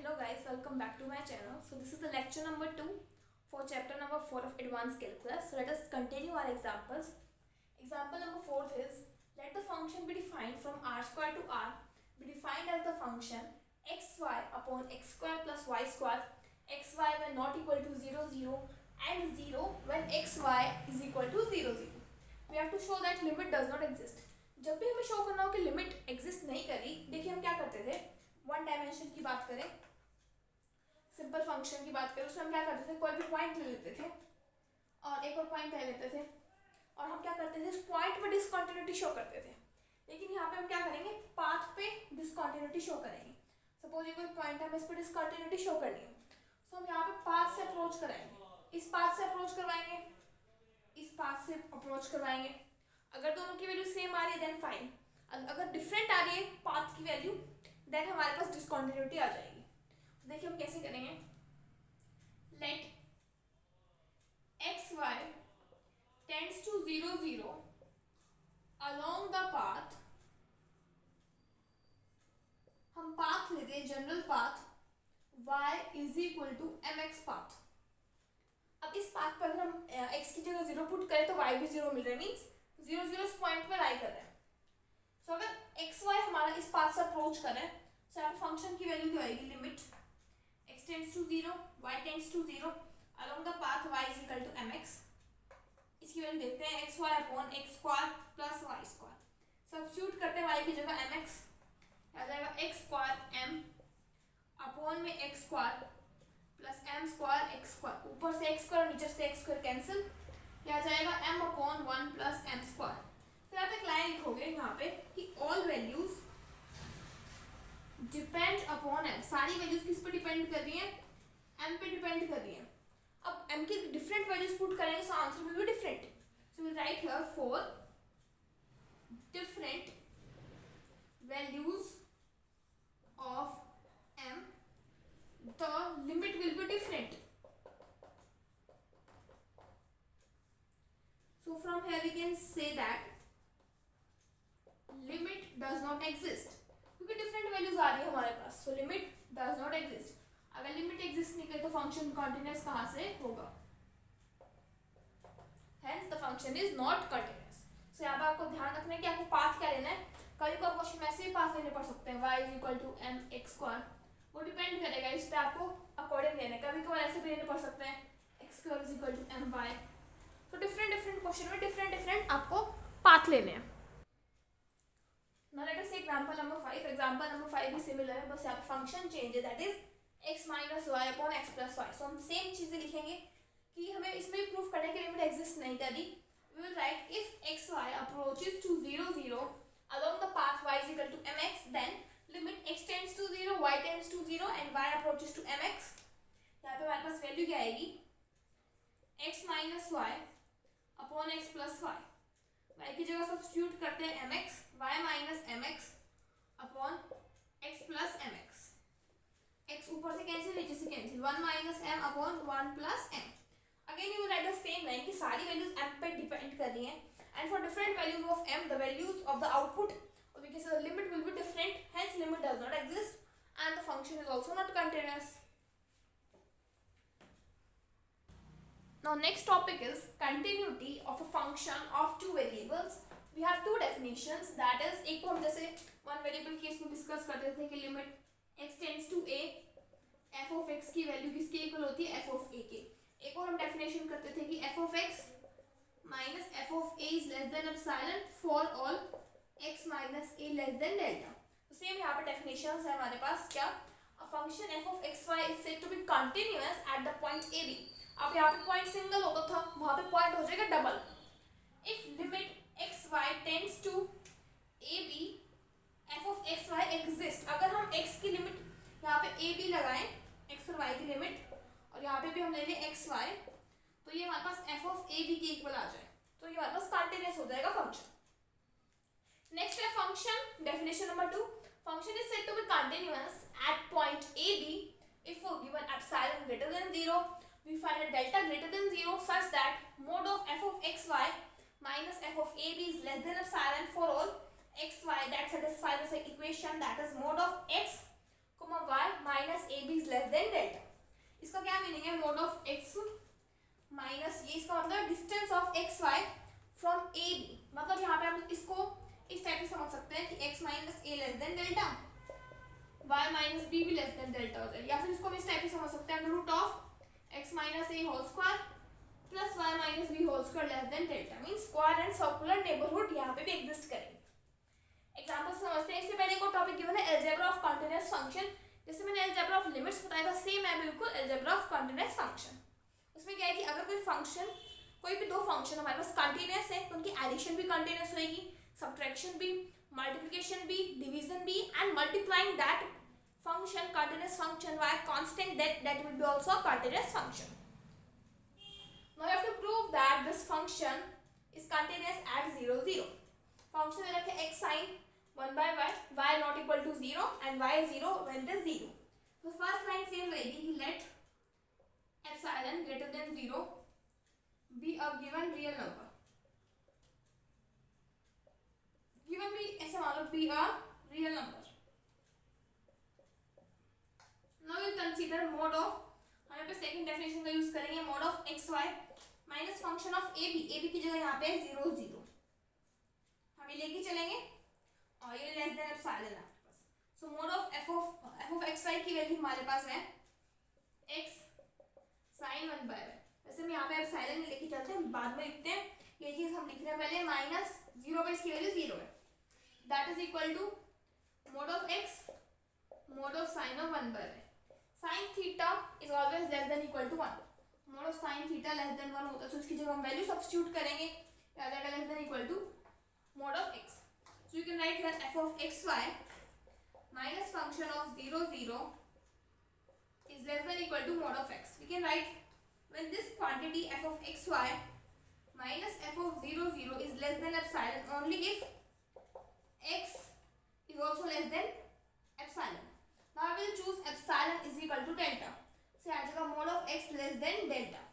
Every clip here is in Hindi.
Hello guys, welcome back to my channel. So this is the lecture number 2 for chapter number 4 of advanced calculus. So let us continue our examples. Example number 4 is, let the function be defined from r square to r be defined as the function xy upon x square plus y square, xy when not equal to 0 0 and 0 when xy is equal to 0 0. We have to show that limit does not exist. जब भी हमें शो करना हो कि लिमिट एग्जिस्ट नहीं करी, देखिए हम क्या करते थे, वन डायमेंशन की बात करें, सिंपल फंक्शन की बात करें, उसमें हम क्या करते थे, कोई भी पॉइंट ले लेते थे और एक और पॉइंट ले लेते थे और हम क्या करते थे, उस पॉइंट पे डिसकंटिन्यूटी शो करते थे. लेकिन यहाँ पे हम क्या करेंगे, पाथ पे डिसकंटिन्यूटी शो करेंगे. सपोज ये कोई पॉइंट है, हमें इस पर डिसकंटिन्यूटी शो करनी है, तो हम यहाँ पे पाथ से अप्रोच कराएंगे, इस पाथ से अप्रोच करवाएंगे, इस पाथ से अप्रोच करवाएंगे. अगर दोनों की वैल्यू सेम आ रही है देन फाइन, अगर डिफरेंट आ रही है पाथ की वैल्यू देन हमारे पास डिसकंटिन्यूटी आ जाएगी. तो देखिए हम कैसे करेंगे, let x y tends to 0 0 along the path, हम पाथ लेते हैं general path y is equal to mx path. अब इस पाथ पर अगर हम x की जगह 0 पुट करें तो y भी 0 मिल रहा है, मीन्स 0 0 इस पॉइंट पर लाई कर रहा है. सो अगर एक्स वाई हमारा इस पाथ से अप्रोच कर रहा है, तो यहाँ फंक्शन की वैल्यू क्या आएगी, limit x tends to 0 y tends to 0 along the path y is equal to mx. इसकी वैल्यू देखते हैं, x y upon x square plus y square. Substitute करते हैं y की जगह mx, आ जाएगा x स्क्वायर m अपॉन में x square plus m square x square, ऊपर से x स्क्वायर नीचे से x स्क्वायर कैंसिल, आ जाएगा m upon 1 plus m square. फिर आप एक लाइन लिखोगे यहाँ पे कि all values depend upon m. सारी वैल्यूज किस पे डिपेंड कर रही हैं, m पे डिपेंड कर रही हैं. अब m की डिफरेंट वैल्यूज पुट करेंगे so answer will be different. So we write here for different values of m the limit will be different. So from here we can say that limit does not exist, क्योंकि different values आ रही है हमारे पास. So limit does not exist. अगर लिमिट एग्जिस्ट नहीं करे तो फंक्शन कॉन्टिन्यूअस कहाँ से होगा, hence the function is not continuous. So यहाँ पर आपको ध्यान रखना है कि आपको पाथ क्या लेना है. कभी कोई क्वेश्चन ऐसे भी पाथ लेने पड़ सकते हैं, y is equal to m x square, वो डिपेंड करेगा इस पे आपको अकॉर्डिंग लेना है. कभी कभार ऐसे भी लेने पड़ सकते हैं x square is equal to m y. तो डिफरेंट डिफरेंट क्वेश्चन में डिफरेंट आपको पाथ लेने हैं. Now let us see example number 5. Example number 5 भी सिमिलर है, बस यहाँ पे फंक्शन चेंज है, that is x minus y upon x plus y. So हम सेम चीजें लिखेंगे कि हमें इसमें भी प्रूफ करना है कि लिमिट एग्जिस्ट नहीं करी. We will write if x y approaches to 0 0 along the path y is equal to mx, then limit x tends to 0 y tends to 0 and y approaches to mx. यहाँ पे हमारे पास वैल्यू क्या आएगी, x minus y upon x plus y. y की जगह सब्स्टिट्यूट करते हैं mx, y minus mx upon x plus mx. x ऊपर से कैंसिल नीचे से cancel, 1 minus m upon 1 plus m. Again you write the same line कि सारी वैल्यूज m पे डिपेंड कर रही हैं, and for different values of m the values of the output or we can say the limit will be different, hence limit does not exist and the function is also not continuous. Now next topic is continuity of a function of two variables. We have two definitions, that is एक को हम जैसे one variable केस में डिस्कस करते थे कि limit x tends to a, f of x की वैल्यू किसके इक्वल होती है, f of a के. एक और हम डेफिनेशन करते थे कि f of x minus f of a is less than epsilon for all x minus a less than delta. तो सेम यहाँ पे डेफिनेशंस है हमारे पास. क्या, a function f of x y is said to be continuous at the point a b. अब यहाँ पे पॉइंट सिंगल होता था, वहाँ पे पॉइंट हो जाएगा double. If limit x y tends to a b f of x y exist, अगर हम x की लिमिट यहाँ पे a b लगाएं, x और y की लिमिट, और यहाँ पे भी हम ले लें x y, तो ये हमारे पास f of a b के इक्वल आ जाए, तो ये हमारे पास कंटिन्यूअस हो जाएगा फंक्शन. नेक्स्ट है function, definition number 2. Function is said to be continuous at point a b if for given epsilon greater than 0 we find a delta greater than 0 such that mod of f of x y minus f of a b is less than epsilon for all x y that satisfies the equation, that is mod of x y minus a b is less than delta. इसका क्या मीनिंग है, मोड ऑफ एक्स माइनस ये, इसका मतलब distance of x y from a b, मतलब यहाँ पे हम इसको इस टाइप से समझ सकते हैं कि x minus a less than delta, y minus b भी लेस देन डेल्टा हो जाए, या फिर इसको हम इस टाइप से समझ सकते हैं root of x minus a whole square plus y minus b whole square less than delta, means square and circular neighbourhood यहाँ पे भी एग्जिस्ट करेंगे। एग्जांपल समझते हैं। इससे पहले को टॉपिक गिवन है अलजेब्रा ऑफ कंटीन्यूअस फंक्शन, जैसे मैंने अलजेब्रा ऑफ लिमिट्स बताया था, सेम है बिल्कुल अलजेब्रा ऑफ कंटीन्यूअस फंक्शन। उसमें क्या है कि अगर कोई फंक्शन, कोई भी दो फंक्शन हमारे पास कंटीन्यूअस है तो उनकी एडिशन भी कंटीन्यूअस होगी, सब्ट्रैक्शन भी, मल्टीप्लिकेशन भी, डिवीजन भी, and multiplying that function continuous function by a constant that will be also a continuous function. Now you have to prove that this function is continuous at 0 0. Function में रखे x sin 1 by y not equal to 0 and y 0 when it is 0. So first line same रहेगी, let epsilon greater than 0 be a given real number. Given भी ऐसे मान लो be a real number. Now we'll consider mode of, हम यहाँ पे सेकंड डेफिनेशन का यूज करेंगे, mode of x y minus function of a b की जगह यहाँ पे 0 0 हम ये लेके चलेंगे और ये लेस देन एप्सिलॉन आपके पास। So mod of f of x y की वैल्यू हमारे पास है x sin 1 by y। वैसे हम यहाँ पे एप्सिलॉन लेके चलते हैं, बाद में लिखते हैं, ये चीज हम लिख रहे हैं पहले, माइनस 0 पे इसकी वैल्यू 0 है, that is equal to mod of x mod of sin of 1 by y। sin theta is always less than equal to 1, mod of sin theta less than 1 होता है, तो इसकी जगह हम वैल्यू सब्स्टिट्यूट करेंगे, आ जाएगा less than equal to mod of x। So you can write here f of x y minus function of 0 0 is less than equal to mod of x. We can write when this quantity f of x y minus f of 0 0 is less than epsilon only if x is also less than epsilon. Now I will choose epsilon is equal to delta. So आ जाएगा mod of x less than delta.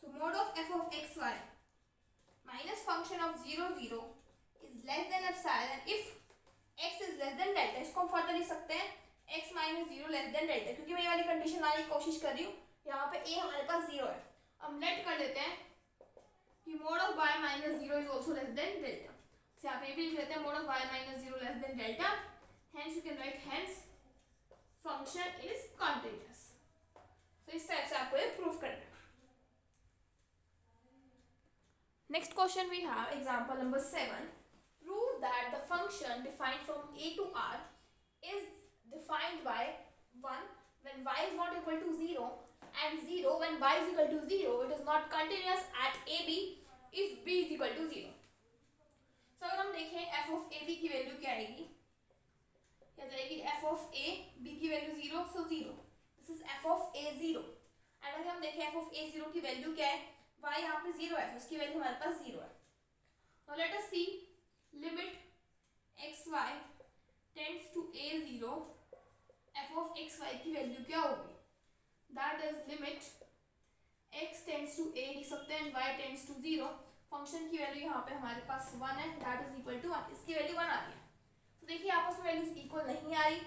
So mod of f of x y minus function of 0 0 is less than epsilon if x is less than delta. इसको हम फर्दर लिख सकते हैं x minus 0 less than delta, क्योंकि मैं ये वाली कंडीशन लाने की कोशिश कर रही हूँ, यहाँ पे a हमारे पास 0 है, हम लेट कर लेते हैं कि mod of y minus 0 is also less than delta। so यहाँ पे भी लिख लेते हैं mod of y minus 0 less than delta, hence you can write hence function is continuous। so इस टाइप से आपको ये प्रूफ करना है। Next question we have example number 7, prove that the function defined from a to r is defined by 1 when y is not equal to 0 and 0 when y is equal to 0, it is not continuous at ab if b is equal to 0। so अगर हम देखें f of ab की वैल्यू क्या आएगी, क्या जाएगी f of a b की value 0, so 0, this is f of a 0। And अगर हम देखें f of a 0 की वैल्यू क्या है, y यहाँ पे 0 है तो उसकी वैल्यू हमारे पास 0 है। Now let us see limit x y tends to a 0, f of x y की वैल्यू क्या होगी, that is limit x tends to a लिख सकते हैं, y टेंड्स टू 0, फंक्शन की वैल्यू यहाँ पे हमारे पास 1 है, दैट इज इक्वल टू 1, इसकी वैल्यू 1 आ रही है। तो देखिए आपस में वैल्यूज इक्वल नहीं आ रही,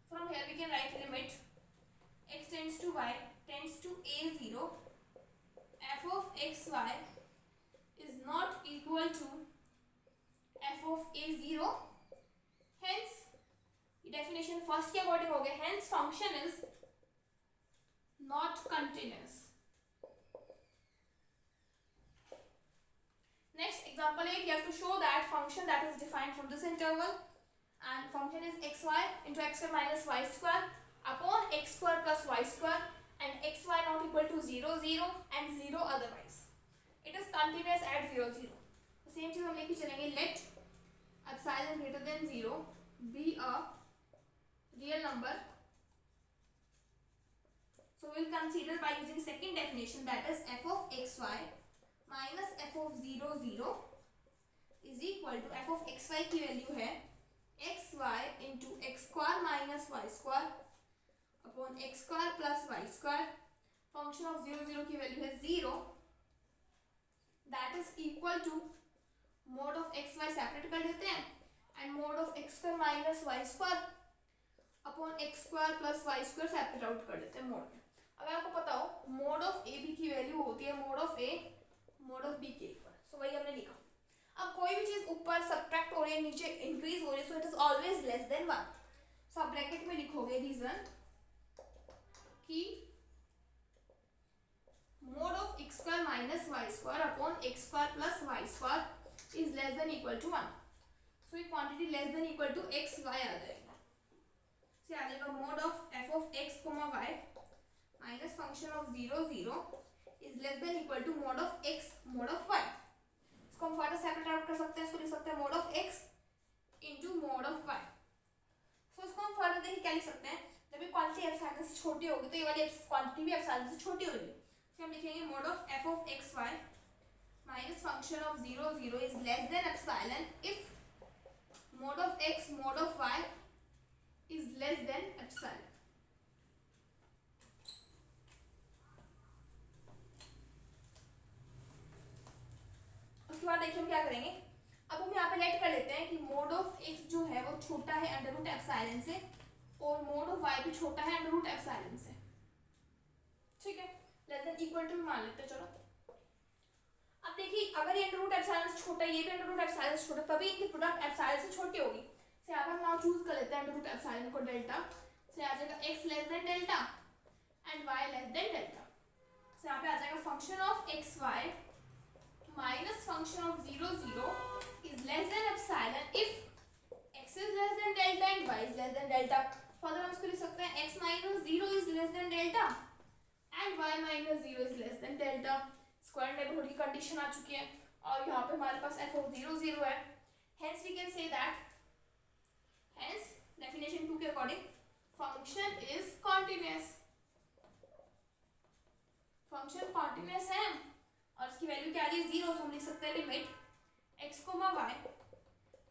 from here we can write limit x tends to y tends to a 0, f of x y is not equal to f of a 0, hence definition first के अकॉर्डिंग हो गया, hence function is not continuous। Next example 8, you have to show that function that is defined from this interval and function is xy into x square minus y square upon x square plus y square and xy not equal to 0 0 and 0 otherwise, it is continuous at 0 0। Same चीज हम लेके चलेंगे, let epsilon greater than 0 be a real number। so we'll consider by using second definition, that is f of xy minus f of 0 0 is equal to f of xy की वैल्यू है xy into x square minus y square upon x square plus y square, function of 0 0 की वैल्यू है 0, that is equal to mod of x y separate कर देते हैं and mod of x square minus y square upon x square plus y square separate out कर लेते हैं मोड में। अगर आपको पता हो मोड ऑफ ए बी की वैल्यू होती है mod of a mod of b के इक्वल, सो वही हमने लिखा। अब कोई भी चीज ऊपर सब्ट्रैक्ट हो रही है नीचे इंक्रीज हो रही है, so it is always less than 1। So आप ब्रैकेट में लिखोगे रीजन कि mod of x square minus y square upon x square plus y square is less than equal to 1। So ये quantity less than equal to x y आ जाएगा। से आ जाएगा mod of f of x comma y minus function of 0 0 is less than equal to mod of x mod of y. इसको हम फर्दर सेपरेट आउट कर सकते हैं, इसको लिख सकते हैं mod of x into mod of y. So इसको हम फर्दर देखिए क्या लिख सकते हैं, जब ये क्वांटिटी एप्सिलॉन से छोटी होगी तो ये वाली क्वांटिटी भी एप्सिलॉन से छोटी होगी। तो हम लिखेंगे mod of f of x y minus function of 0 0 is less than epsilon if mod of x mod of y is less than epsilon. उसके बाद देखिए हम क्या करेंगे, अब हम यहाँ पे लेट कर लेते हैं कि मोड ऑफ एक्स जो है वो छोटा है अंडर रूट एप्सिलॉन से और मोड ऑफ वाई भी छोटा है अंडर रूट एप्सिलॉन से। ठीक है, लेस देन इक्वल टू मान लेते हैं। चलो अब देखिए अगर ये अंडर रूट एप्सिलॉन से छोटा है, ये भी अंडर रूट एप्सिलॉन से छोटा, तभी इनकी प्रोडक्ट एप्सिलॉन से छोटी होगी। से अब हम नाउ चूज कर लेते हैं अंडर रूट एप्सिलॉन को डेल्टा। से आ जाएगा x less than delta and y less than delta. से यहाँ पे आ जाएगा function of x y minus function of 0 0 is less than epsilon if x is less than delta and y is less than delta. Further हम इसको लिख सकते हैं x minus 0 is less than delta and y minus 0 is less than delta. Square neighbourhood की कंडीशन आ चुकी है और यहाँ पे हमारे पास f ऑफ 0 0 है। Hence we can say that, hence definition 2 के according function is continuous. Function continuous है और इसकी वैल्यू क्या आ रही है 0, तो हम लिख सकते हैं limit x comma y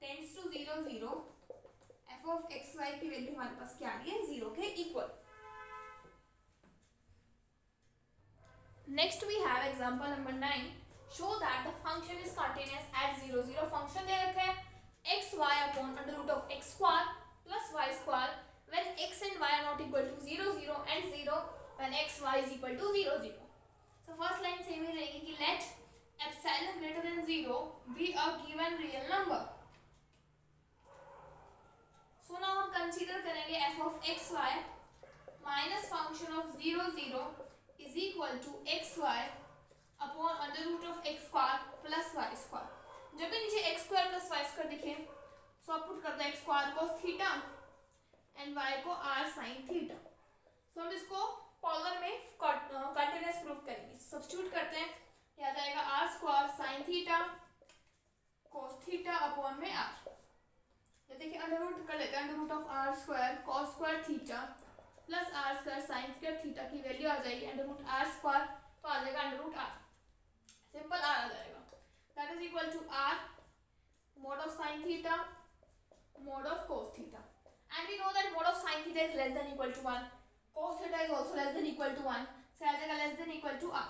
tends to 0 0 f of x y की वैल्यू हमारे पास क्या आ रही है 0 के equal. Next we have example number 9, show that the function is continuous at 0 0। Function दे रखा है x y upon under root of x square plus y square when x and y are not equal to 0 0 and 0 when x y is equal to 0 0। So first line same ही रहेगी कि let epsilon greater than 0 be a given real number. So now हम कंसीडर करेंगे f of x y minus function of 0 0 is equal to x y upon under root of x square plus y square. जब भी नीचे x square plus y square दिखे सो आप पुट करते हैं एक्स स्क्वायर को थीटा एंड वाई को आर साइन थीटा। सो हम इसको पॉलर में कंटीन्यूअस प्रूफ करेंगे। सब्स्टिट्यूट करते हैं, यह आ जाएगा r square sine theta cos theta upon में आर। ये देखिए अंडर रूट कर लेते हैं, under root of r square cos square theta plus r square sine square theta की वैल्यू आ जाएगी अंडर रूट आर स्क्वायर, तो आ जाएगा under root r, simple r आ जाएगा। That is equal to r mod of sin theta mod of cos theta, and we know that mod of sin theta is less than equal to 1, cos theta is also less than equal to 1, so आ जाएगा less than equal to r.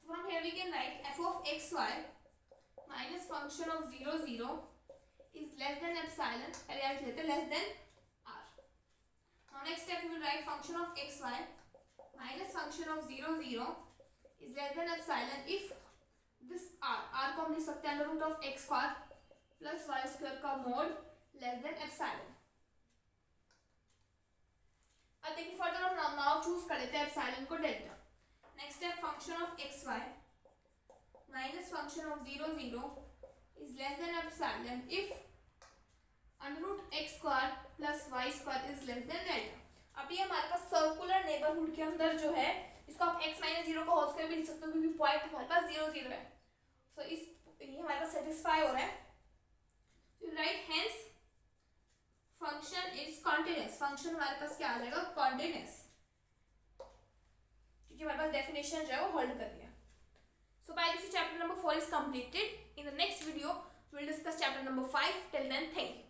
So from here we can write f of xy minus function of 0 0 is less than epsilon, पहले याद लेते हैं less than r. Now next step we will write function of xy minus function of 0 0 is less than epsilon if this r को हम लिख सकते हैं under root of x square plus y square का मोड लेस देन एप्सिलॉन। अब देखिए फर्दर हम नाउ चूज कर लेते हैं एप्सिलॉन को delta. Next step function of x y minus function of 0 0 is less than epsilon if under root x square plus y square is less than delta. अब ये हमारे पास सर्कुलर नेबरहुड के अंदर जो है इसको आप x माइनस 0 को होल स्क्वायर भी लिख सकते हो क्योंकि पॉइंट हमारे पास 0 0 है। सो इस ये हमारे पास सेटिस्फाई हो रहा है। You right hence function is continuous. Function हमारे पास क्या आ जाएगा कॉन्टिन्यूअस, क्योंकि हमारे पास डेफिनेशन जो है वो होल्ड कर दिया। So by this chapter number 4 is completed. In the next video we'll discuss chapter number 5. Till then, thank you.